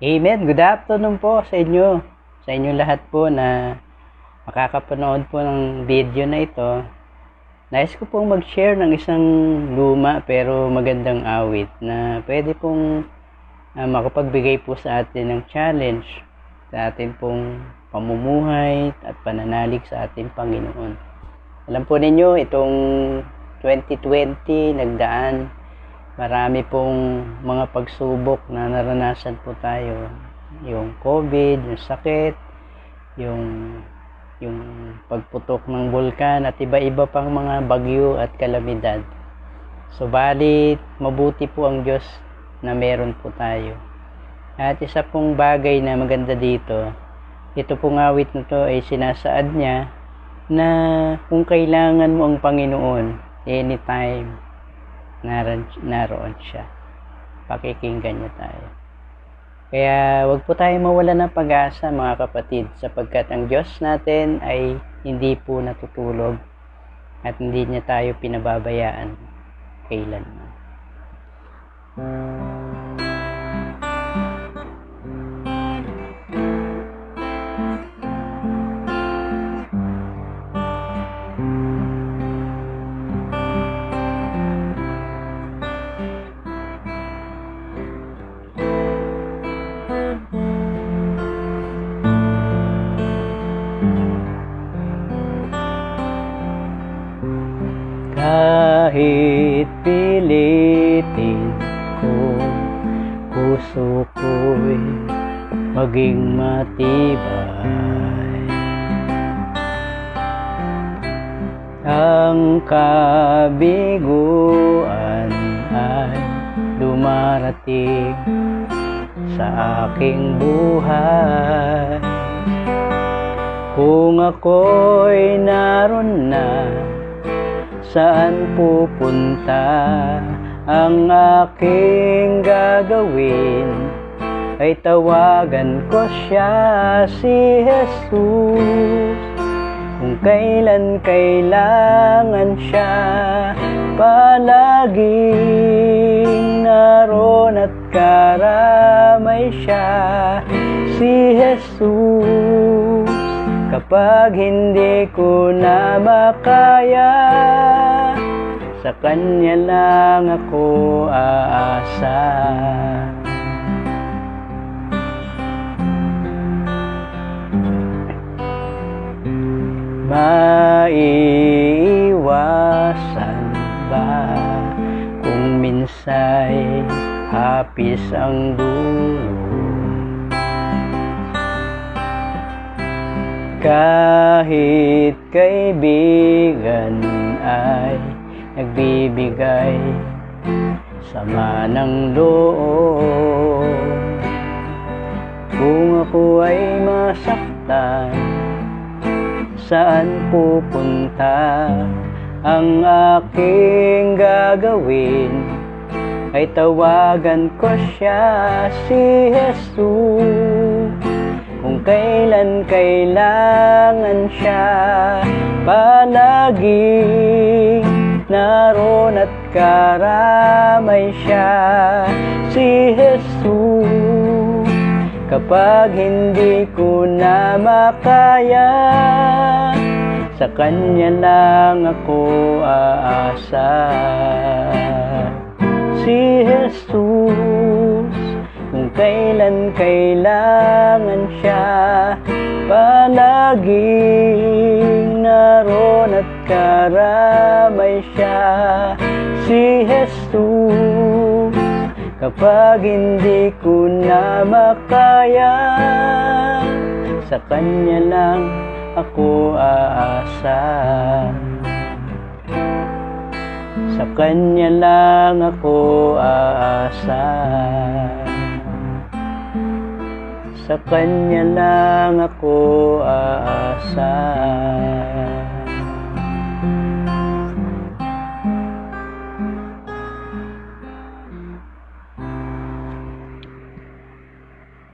Amen. Good afternoon po sa inyo. Sa inyo lahat po na makakapanood po ng video na ito. Nais ko pong mag-share ng isang luma pero magandang awit na pwede pong makapagbigay po sa atin ng challenge sa atin pong pamumuhay at pananalig sa ating Panginoon. Alam po ninyo, itong 2020 nagdaan, marami pong mga pagsubok na naranasan po tayo. Yung COVID, yung sakit, yung pagputok ng bulkan at iba-iba pang mga bagyo at kalamidad. Subalit, mabuti po ang Diyos na meron po tayo. At isa pong bagay na maganda dito, ito pong awit na to ay sinasaad niya na kung kailangan mo ang Panginoon, anytime, naroon siya. Pakikinggan niya tayo. Kaya wag po tayo mawala ng pag-asa, mga kapatid, sapagkat ang Diyos natin ay hindi po natutulog at hindi niya tayo pinababayaan kailanman. Kahit pilitin ko, puso ko'y maging matibay. Ang kabiguan ay dumarating sa aking buhay. Kung ako'y naroon na, saan pupunta? Ang aking gagawin ay tawagan ko siya, si Jesus. Kung kailan kailangan siya, palaging naroon at karamay siya, si Jesus. Kapag hindi ko na makaya, sa Kanya lang ako aasa. Maiiwasan ba kung minsa'y hapis ang dulo? Kahit kaibigan ay nagbibigay sama ng loob, kung ako ay masaktan, saan pupunta? Ang aking gagawin ay tawagan ko siya, si Jesus. Kung kailan kailangan siya, palaging naroon at karamay siya, si Jesus. Kapag hindi ko na makaya, sa Kanya lang ako aasa, si Jesus. Kung kailan kailangan siya, palaging naroon at karamay siya, si Jesus. Kapag hindi ko na makaya, sa Kanya lang ako aasa. Sa Kanya lang ako aasa. Sa Kanya lang ako aasa.